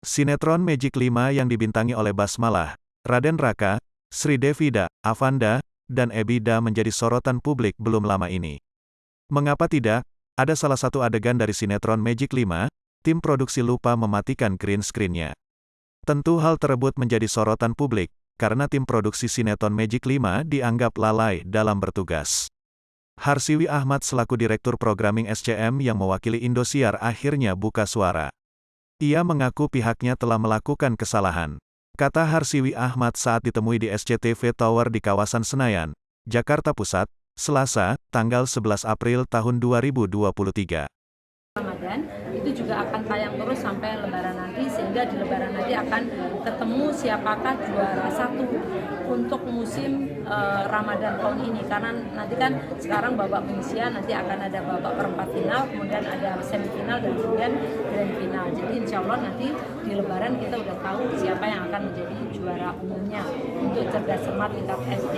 Sinetron Magic 5 yang dibintangi oleh Basmalah, Raden Raka, Sri Devida, Avanda, dan Ebida menjadi sorotan publik belum lama ini. Mengapa tidak? Ada salah satu adegan dari sinetron Magic 5, tim produksi lupa mematikan green screen-nya. Tentu hal tersebut menjadi sorotan publik, karena tim produksi sinetron Magic 5 dianggap lalai dalam bertugas. Harsiwi Ahmad selaku Direktur Programming SCM yang mewakili Indosiar akhirnya buka suara. Ia mengaku pihaknya telah melakukan kesalahan. Kata Harsiwi Ahmad saat ditemui di SCTV Tower di kawasan Senayan, Jakarta Pusat, Selasa, tanggal 11 April tahun 2023. Ramadan itu juga akan tayang terus sampai Lebaran nanti, sehingga di Lebaran nanti akan ketemu siapakah juara satu untuk musim Ramadan tahun ini, karena nanti kan sekarang babak penyisian, nanti akan ada babak perempat final, kemudian ada semifinal dan kemudian grand final. Jadi insya Allah nanti di Lebaran kita udah tahu siapa yang akan menjadi juara umumnya untuk cerdas cermat tingkat SD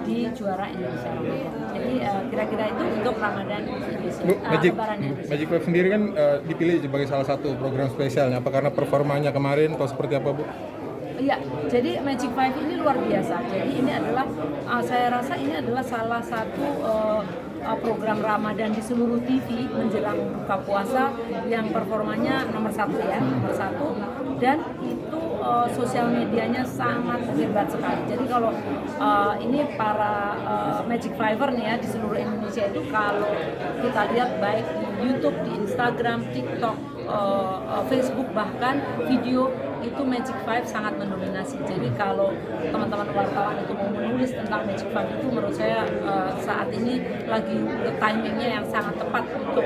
di juara Indonesia Ramadan. Jadi kira-kira itu untuk Ramadan Indonesia. Lebaran Indonesia. Magic 5 sendiri kan dipilih sebagai salah satu program spesialnya. Apa karena performanya kemarin atau seperti apa, Bu? Iya, jadi Magic 5 ini luar biasa. Jadi ini adalah, saya rasa ini adalah salah satu program Ramadan di seluruh TV menjelang buka puasa yang performanya nomor satu, dan itu sosial medianya sangat hebat sekali. Jadi kalau ini para Magic Fiver nih ya di seluruh Indonesia itu, kalau kita lihat baik di YouTube, di Instagram, TikTok, Facebook, bahkan video itu Magic 5 sangat mendominasi. Jadi kalau teman-teman wartawan itu mau menulis tentang Magic 5 itu, menurut saya saat ini lagi timingnya yang sangat tepat untuk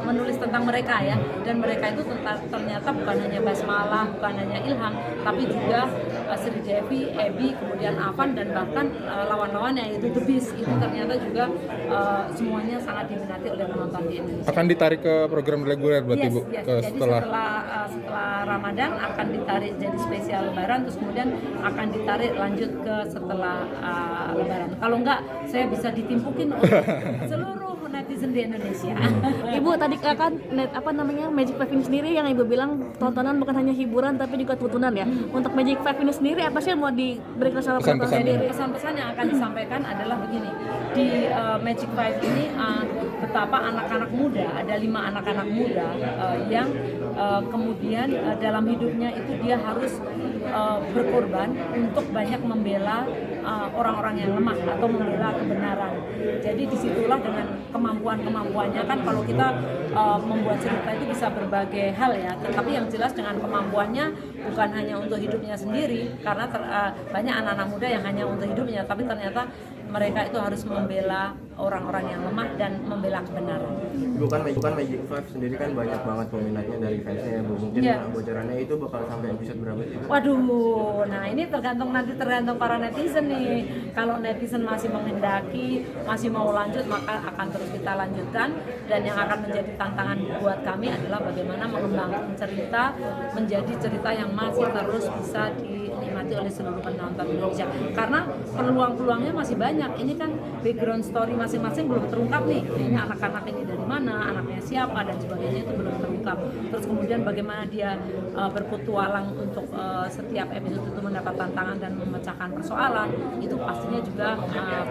menulis tentang mereka ya. Dan mereka itu ternyata bukan hanya Basmalah, bukan hanya Ilham, tapi juga Sri Devi, Ebi, kemudian Avan, dan bahkan lawan-lawannya yaitu The Beast itu ternyata juga semuanya sangat diminati oleh penonton di Indonesia. Akan ditarik ke program reguler berarti, Bu? Yes. Jadi setelah Ramadan akan ditarik jadi spesial Lebaran, terus kemudian akan ditarik lanjut ke setelah Lebaran. Kalau enggak, saya bisa ditimpukin oleh seluruh netizen di Indonesia. Ibu tadi kan Magic 5 ini sendiri yang Ibu bilang tontonan bukan hanya hiburan tapi juga tuntunan ya. Untuk Magic 5 ini sendiri apa sih yang mau diberikan sama penonton? Jadi pesan-pesan yang akan disampaikan adalah begini. Di Magic 5 ini betapa anak-anak muda, ada 5 anak-anak muda yang kemudian dalam hidupnya itu dia harus berkorban untuk banyak membela orang-orang yang lemah atau membela kebenaran. Jadi disitulah dengan kemampuannya kan, kalau kita membuat cerita itu bisa berbagai hal ya, tetapi yang jelas dengan kemampuannya bukan hanya untuk hidupnya sendiri, karena banyak anak-anak muda yang hanya untuk hidupnya, tapi ternyata mereka itu harus membela orang-orang yang lemah dan membela kebenaran. Bukan Magic 5 sendiri kan banyak banget peminatnya dari fansnya, Bu. Mungkin bocorannya itu bakal sampai episode berapa sih? Waduh, nah ini tergantung para netizen nih. Kalau netizen masih menghendaki, masih mau lanjut, maka akan terus kita lanjutkan. Dan yang akan menjadi tantangan buat kami adalah bagaimana mengembangkan cerita menjadi cerita yang masih terus bisa dinikmati oleh seluruh penonton Indonesia. Karena peluang-peluangnya masih banyak. Ini kan background story masing-masing belum terungkap nih. Ini anak-anak ini dari mana, anaknya siapa, dan sebagainya itu belum terungkap. Terus kemudian bagaimana dia berpetualang untuk setiap episode itu mendapat tantangan dan memecahkan persoalan, itu pastinya juga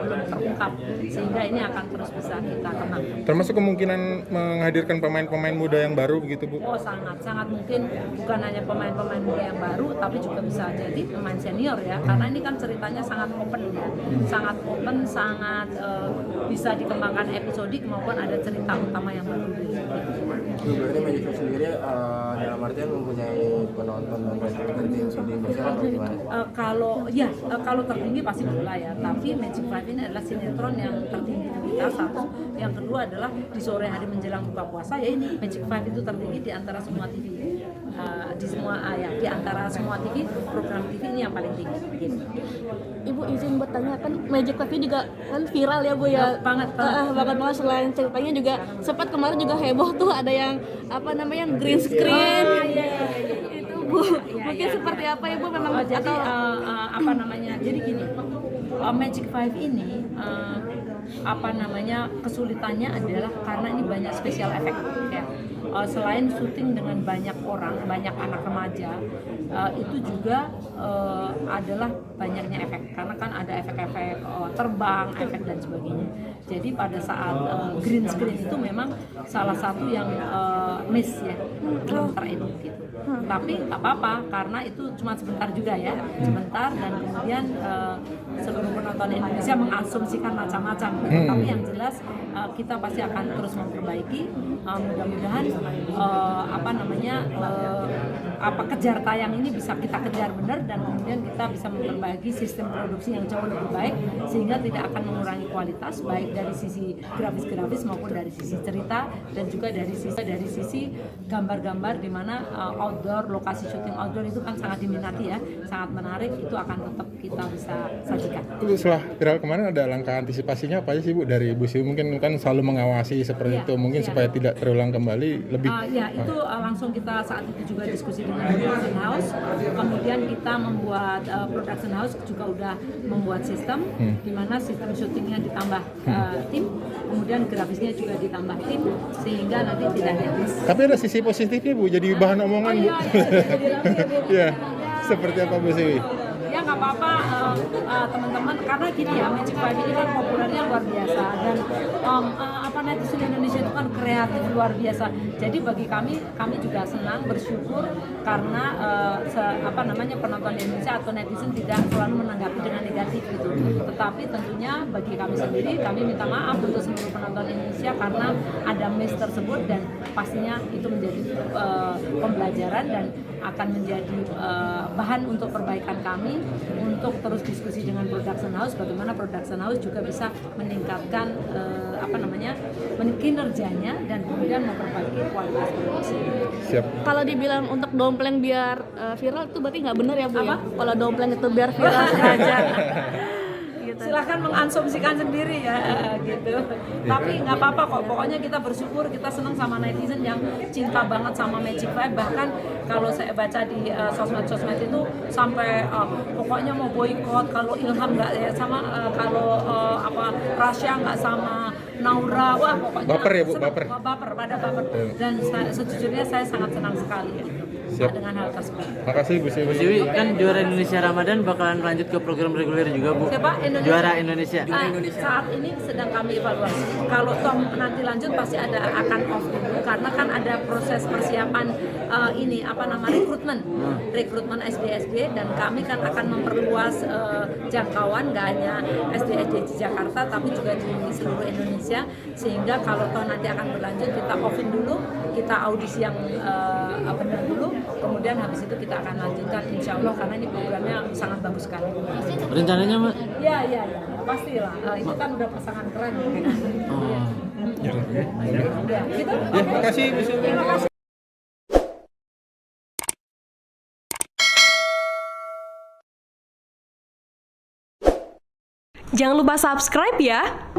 belum terungkap. Sehingga ini akan terus bisa kita kembangkan. Termasuk kemungkinan menghadirkan pemain-pemain muda yang baru begitu, Bu? Oh, sangat mungkin. Bukan hanya pemain-pemain muda yang baru, tapi juga bisa jadi pemain senior ya. Karena ini kan ceritanya sangat open ya. Sangat open, sangat bisa dikembangkan episodik maupun ada cerita utama yang berbeda. Berarti Magic 5 sendiri dalam artian mempunyai penonton dan rating tertinggi di Indonesia atau gimana? Kalau tertinggi pasti bola ya. Tapi Magic 5 ini adalah sinetron yang tertinggi di kita, satu. Yang kedua adalah di sore hari menjelang buka puasa, ya ini Magic 5 itu tertinggi di antara semua TV. Di antara semua TV, program TV ini yang paling tinggi. Gitu. Ibu izin bertanya, kan Magic 5 juga kan viral ya, Bu ya. Banget. Selain ceritanya juga sempat kemarin juga heboh tuh, ada yang green screen. Itu Bu, mungkin seperti apa Ibu memang jadi jadi gini, Magic 5 ini kesulitannya adalah karena ini banyak special effect ya. selain syuting dengan banyak orang, banyak anak remaja, itu juga adalah banyaknya efek, karena kan ada efek-efek terbang, efek dan sebagainya. Jadi pada saat green screen itu memang salah satu yang miss ya, belum teredit gitu. Tapi nggak apa-apa karena itu cuma sebentar juga ya, sebentar, dan kemudian seluruh penonton Indonesia mengasumsikan macam-macam. Tapi yang jelas kita pasti akan terus memperbaiki. Mudah-mudahan kejar tayang ini bisa kita kejar benar, dan kemudian kita bisa memperbaiki sistem produksi yang jauh lebih baik sehingga tidak akan mengurangi kualitas baik dari sisi grafis maupun dari sisi cerita, dan juga dari sisi gambar-gambar di mana outdoor, lokasi syuting outdoor itu kan sangat diminati ya, sangat menarik, itu akan tetap kita bisa sajikan. Ibu, setelah viral kemarin ada langkah antisipasinya apa aja sih Bu dari Bu Siwi? Mungkin kan selalu mengawasi seperti itu, mungkin supaya tidak terulang kembali lebih. Itu langsung kita saat itu juga diskusi dengan production house, kemudian kita membuat production house juga udah membuat sistem di mana sistem syutingnya ditambah tim, kemudian grafisnya juga ditambah tim sehingga nanti tidak habis. Tapi ada sisi positifnya Bu, jadi bahan omongan Bu. Iya, seperti apa Bu Siwi? Ya nggak apa-apa teman-teman, karena gini ya, Magic 5 ini kan populernya luar biasa, dan netizen Indonesia itu kan kreatif luar biasa. Jadi bagi kami juga senang, bersyukur karena penonton Indonesia atau netizen tidak selalu menanggapi dengan negatif gitu. Tetapi tentunya bagi kami sendiri, kami minta maaf untuk seluruh penonton Indonesia karena ada miss tersebut, dan pastinya itu menjadi pembelajaran dan akan menjadi bahan untuk perbaikan kami, untuk terus diskusi dengan production house bagaimana production house juga bisa meningkatkan kinerjanya dan kemudian memperbaiki kualitas produksi. Siap. Kalau dibilang untuk dompleng biar viral itu berarti nggak benar ya Bu? Apa? Ya? Kalau dompleng itu biar viral sengaja. Gitu. Silahkan mengasumsikan sendiri ya gitu. Tapi nggak apa-apa kok. Pokoknya kita bersyukur, kita senang sama netizen yang cinta banget sama Magic 5. Bahkan kalau saya baca di sosmed itu sampai pokoknya mau boykot kalau Ilham nggak ya sama, kalau Rasya nggak sama Naura, wah pokoknya baper ya Bu, senang, baper. pada baper. Dan sejujurnya saya sangat senang sekali dengan hal tersebut. Makasih Bu Siwi. Bu Siwi, kan juara Indonesia Ramadan bakalan lanjut ke program reguler juga Bu. Siapa? Indonesia. Juara Indonesia. Saat ini sedang kami evaluasi. Kalau toh nanti lanjut pasti akan off dulu karena kan ada proses persiapan rekrutmen SD dan kami kan akan memperluas jangkauan nggak hanya SD di Jakarta tapi juga di seluruh Indonesia, sehingga kalau toh nanti akan berlanjut kita offin dulu, kita audisi yang benar dulu, kemudian habis itu kita akan lanjutkan insya Allah karena ini programnya sangat bagus sekali. Rencananya Mbak? Ya, pastilah. Itu kan udah pasangan keren. Oh. Ya, gitu. Makasih Bu Siwi. Terima kasih. Jangan lupa subscribe ya.